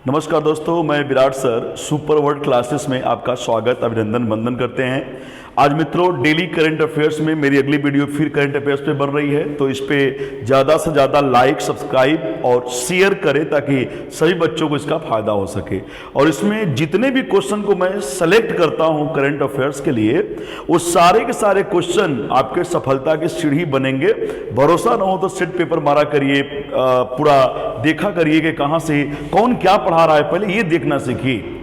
नमस्कार दोस्तों, मैं Virat sir super world classes में आपका स्वागत अभिनंदन वंदन करते हैं। आज मित्रों, डेली करंट अफेयर्स में मेरी अगली वीडियो फिर करंट अफेयर्स पे बन रही है, तो इस पे ज़्यादा से ज़्यादा लाइक, सब्सक्राइब और शेयर करें ताकि सभी बच्चों को इसका फायदा हो सके। और इसमें जितने भी क्वेश्चन को मैं सेलेक्ट करता हूं करंट अफेयर्स के लिए, वो सारे के सारे क्वेश्चन आपके सफलता की सीढ़ी बनेंगे। भरोसा ना हो तो सेट पेपर मारा करिए, पूरा देखा करिए कि कहाँ से कौन क्या पढ़ा रहा है, पहले ये देखना सीखिए।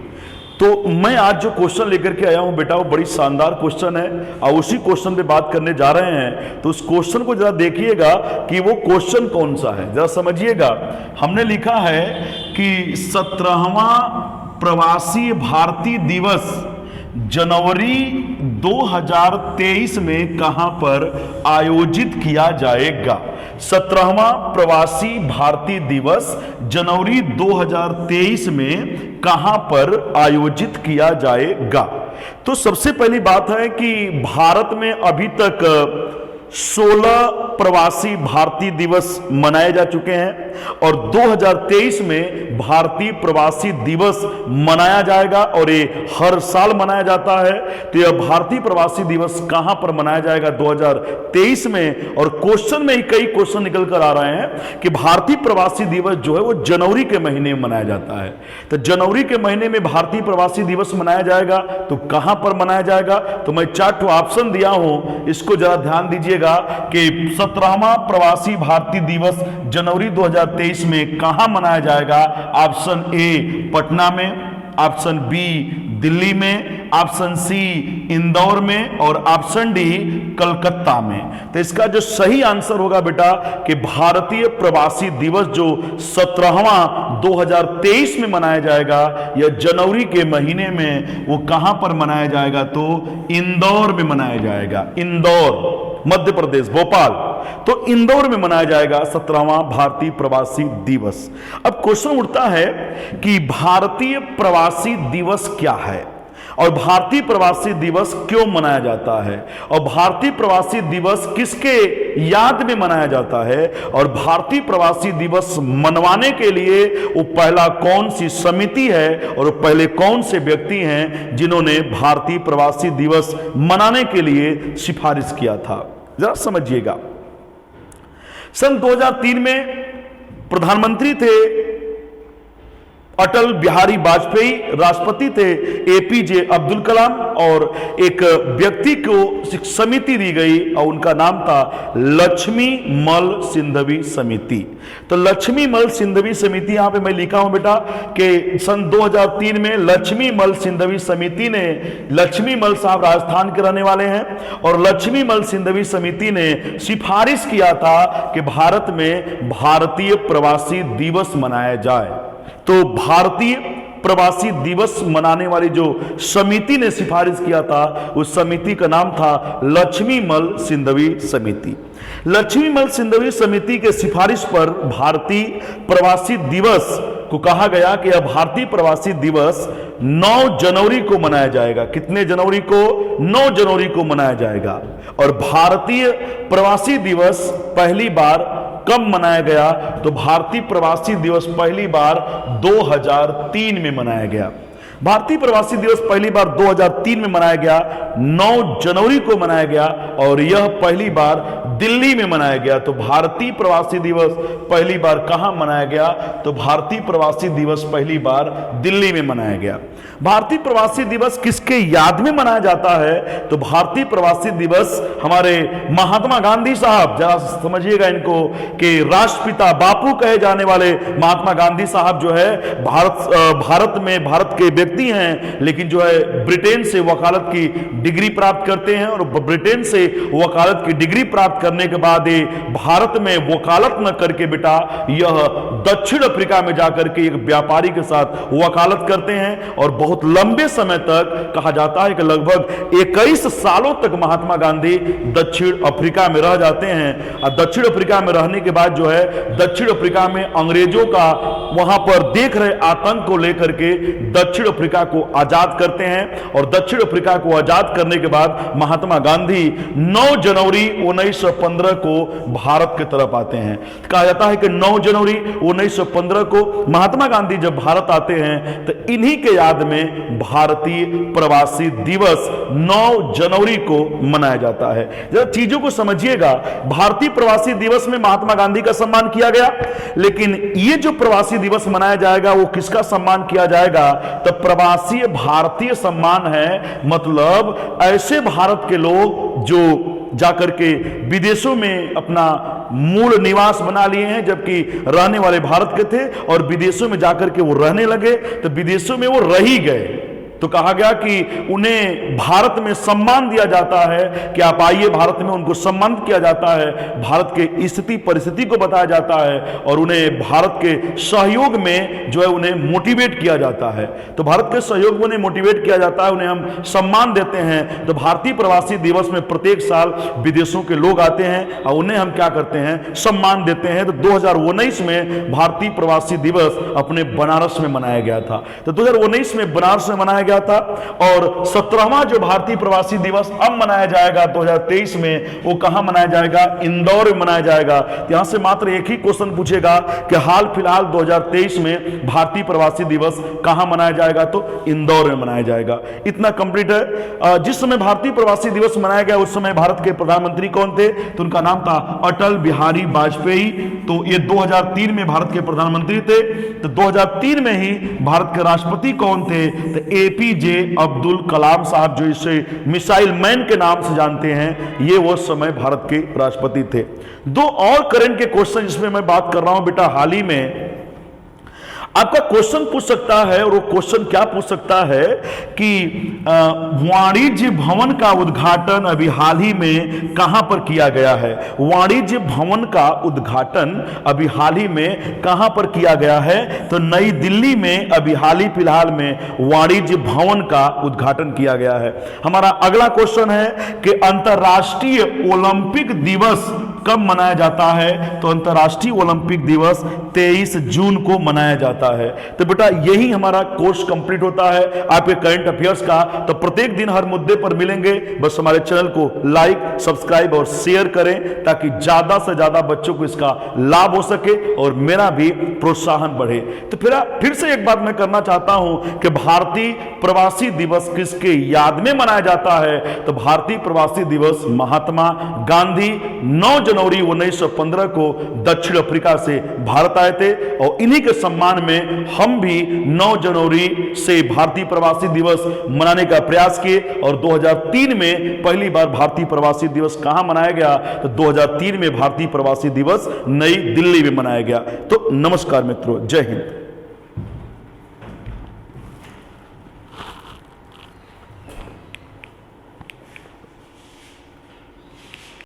तो मैं आज जो क्वेश्चन लेकर के आया हूं बेटा, वो बड़ी शानदार क्वेश्चन है और उसी क्वेश्चन पे बात करने जा रहे हैं। तो उस क्वेश्चन को जरा देखिएगा कि वो क्वेश्चन कौन सा है, जरा समझिएगा। हमने लिखा है कि 17वां प्रवासी भारतीय दिवस जनवरी 2023 में कहां पर आयोजित किया जाएगा। 17वां प्रवासी भारतीय दिवस जनवरी 2023 में कहां पर आयोजित किया जाएगा। तो सबसे पहली बात है कि भारत में अभी तक 16 प्रवासी भारतीय दिवस मनाए जा चुके हैं और 2023 में भारतीय प्रवासी दिवस मनाया जाएगा और ये हर साल मनाया जाता है। तो यह भारतीय प्रवासी दिवस कहां पर मनाया जाएगा 2023 में। और क्वेश्चन में ही कई क्वेश्चन निकल कर आ रहे हैं कि भारतीय प्रवासी दिवस जो है वो जनवरी के महीने में मनाया जाता है। तो जनवरी के महीने में भारतीय प्रवासी दिवस मनाया जाएगा, तो कहां पर मनाया जाएगा। तो मैं 4 ऑप्शन दिया हूं, इसको जरा ध्यान दीजिएगा कि 17वां प्रवासी भारतीय दिवस जनवरी 2023 में कहां मनाया जाएगा। ऑप्शन ए पटना में, ऑप्शन बी दिल्ली में, ऑप्शन सी इंदौर में और ऑप्शन डी कलकत्ता में। तो इसका जो सही आंसर होगा बेटा कि भारतीय प्रवासी दिवस जो 17वां 2023 में मनाया जाएगा या जनवरी के महीने में, वो कहां पर मनाया जाएगा, तो इंदौर में मनाया जाएगा। इंदौर मध्य प्रदेश, भोपाल, तो इंदौर में मनाया जाएगा 17वां भारतीय प्रवासी दिवस। अब क्वेश्चन उठता है कि भारतीय प्रवासी दिवस क्या है और भारतीय प्रवासी दिवस क्यों मनाया जाता है और भारतीय प्रवासी दिवस किसके याद में मनाया जाता है और भारतीय प्रवासी दिवस मनवाने के लिए वो पहला कौन सी समिति है और पहले कौन से व्यक्ति हैं जिन्होंने भारतीय प्रवासी दिवस मनाने के लिए सिफारिश किया था, जरा समझिएगा। सन 2003 में प्रधानमंत्री थे अटल बिहारी वाजपेयी, राष्ट्रपति थे एपीजे अब्दुल कलाम और एक व्यक्ति को एक समिति दी गई और उनका नाम था लक्ष्मी मल सिंधवी समिति। तो लक्ष्मी मल सिंधवी समिति, यहां पे मैं लिखा हूं बेटा कि सन 2003 में लक्ष्मी मल सिंधवी समिति ने, लक्ष्मी मल साहब राजस्थान के रहने वाले हैं और लक्ष्मी मल सिंधवी समिति ने सिफारिश किया था कि भारत में भारतीय प्रवासी दिवस मनाया जाए। तो भारतीय प्रवासी दिवस मनाने वाली जो समिति ने सिफारिश किया था, उस समिति का नाम था लक्ष्मी मल सिंधवी समिति। लक्ष्मी मल सिंधवी समिति के सिफारिश पर भारतीय प्रवासी दिवस को कहा गया कि यह भारतीय प्रवासी दिवस 9 जनवरी को मनाया जाएगा। कितने जनवरी को? 9 जनवरी को मनाया जाएगा। और भारतीय प्रवासी दिवस पहली बार कब मनाया गया, तो भारतीय प्रवासी दिवस पहली बार 2003 में मनाया गया। भारतीय प्रवासी दिवस पहली बार 2003 में मनाया गया, 9 जनवरी को मनाया गया और यह पहली बार दिल्ली में मनाया गया। तो भारतीय प्रवासी दिवस पहली बार कहां मनाया गया, तो भारतीय प्रवासी दिवस पहली बार दिल्ली में मनाया गया। भारतीय प्रवासी दिवस किसके याद में मनाया जाता है, तो भारतीय प्रवासी दिवस हमारे महात्मा गांधी साहब, जरा समझिएगा इनको, कि राष्ट्रपिता बापू कहे जाने वाले महात्मा गांधी साहब जो है भारत के व्यक्ति हैं, लेकिन जो है ब्रिटेन से वकालत की डिग्री प्राप्त करते हैं और ब्रिटेन से वकालत की डिग्री प्राप्त करने के बाद ये भारत में वकालत न करके बेटा यह दक्षिण अफ्रीका में जाकर के एक व्यापारी के साथ वकालत करते हैं और बहुत लंबे समय तक, कहा जाता है कि लगभग 21 सालों तक महात्मा गांधी दक्षिण अफ्रीका में रह जाते हैं। और दक्षिण अफ्रीका में रहने के बाद जो है दक्षिण अफ्रीका में अंग्रेजों का वहां पर देख रहे आतंक को लेकर के दक्षिण अफ्रीका को आजाद करते हैं और दक्षिण अफ्रीका को आजाद करने के बाद महात्मा गांधी 9 जनवरी 1915 को भारत की तरफ आते हैं। कहा जाता है कि 9 जनवरी 1915 को महात्मा गांधी जब भारत आते हैं तो इन्हीं के याद में भारतीय प्रवासी दिवस 9 जनवरी को मनाया जाता है। जरा चीजों को समझिएगा, भारतीय प्रवासी दिवस में महात्मा गांधी का सम्मान किया गया, लेकिन ये जो प्रवासी दिवस मनाया जाएगा वो किसका सम्मान किया जाएगा? तो प्रवासी भारतीय सम्मान है, मतलब ऐसे भारत के लोग जो जाकर के विदेशों में अपना मूल निवास बना लिए हैं, जबकि रहने वाले भारत के थे और विदेशों में जाकर के वो रहने लगे तो विदेशों में वो रह ही गए। तो कहा गया कि उन्हें भारत में सम्मान दिया जाता है कि आप आइए भारत में, उनको सम्मानित किया जाता है, भारत के स्थिति परिस्थिति को बताया जाता है और उन्हें भारत के सहयोग में जो है उन्हें मोटिवेट किया जाता है। तो भारत के सहयोग में उन्हें मोटिवेट किया जाता है, उन्हें हम सम्मान देते हैं। तो भारतीय प्रवासी दिवस में प्रत्येक साल विदेशों के लोग आते हैं और उन्हें हम क्या करते हैं? सम्मान देते हैं। तो 2019 में भारतीय प्रवासी दिवस अपने बनारस में मनाया गया था। तो 2019 में बनारस में मनाया गया था और 17वां जो भारतीय प्रवासी दिवस अब मनाया जाएगा 2023 में, वो कहां मनाया जाएगा? इंदौर में मनाया जाएगा। यहां से मात्र एक ही क्वेश्चन पूछेगा कि हाल फिलहाल 2023 में भारतीय प्रवासी दिवस कहां मनाया जाएगा? तो इंदौर में मनाया जाएगा। इतना कंप्लीट है। जिस समय भारतीय प्रवासी दिवस मनाया गया उस समय भारत के प्रधानमंत्री कौन थे? तो उनका नाम था अटल बिहारी वाजपेयी। तो ये 2003 में भारत के प्रधानमंत्री थे। तो 2003 में ही भारत के राष्ट्रपति कौन थे? तो एपीजे अब्दुल कलाम साहब, जो इसे मिसाइल मैन के नाम से जानते हैं, ये वो समय भारत के राष्ट्रपति थे। दो और करंट के क्वेश्चन जिसमें मैं बात कर रहा हूं बेटा, हाल ही में आपका क्वेश्चन पूछ सकता है, और वो क्वेश्चन क्या पूछ सकता है कि वाणिज्य भवन का उद्घाटन अभी हाल ही में कहां पर किया गया है? वाणिज्य भवन का उद्घाटन अभी हाल ही में कहां पर किया गया है? तो नई दिल्ली में अभी हाल ही फिलहाल में वाणिज्य भवन का उद्घाटन किया गया है। हमारा अगला क्वेश्चन है कि अंतर्राष्ट्रीय ओलंपिक दिवस कब मनाया जाता है? तो अंतर्राष्ट्रीय ओलंपिक दिवस 23 जून को मनाया जाता है। तो बेटा यही हमारा कोर्स कंप्लीट होता है आपके करंट अफेयर्स का। तो प्रत्येक दिन हर मुद्दे पर मिलेंगे। बस हमारे चैनल को लाइक, सब्सक्राइब और शेयर करें ताकि ज्यादा से ज्यादा बच्चों को इसका लाभ हो सके और मेरा भी प्रोत्साहन बढ़े। तो फिर से एक बात मैं करना चाहता हूं कि भारतीय प्रवासी दिवस किसके याद में मनाया जाता है? तो भारतीय प्रवासी दिवस महात्मा गांधी 9 जनवरी 1915 को दक्षिण अफ्रीका से भारत आए थे और इन्हीं के सम्मान में हम भी 9 जनवरी से भारतीय प्रवासी दिवस मनाने का प्रयास किए। और 2003 में पहली बार भारतीय प्रवासी दिवस कहां मनाया गया? तो 2003 में भारतीय प्रवासी दिवस नई दिल्ली में मनाया गया। तो नमस्कार मित्रों, जय हिंद।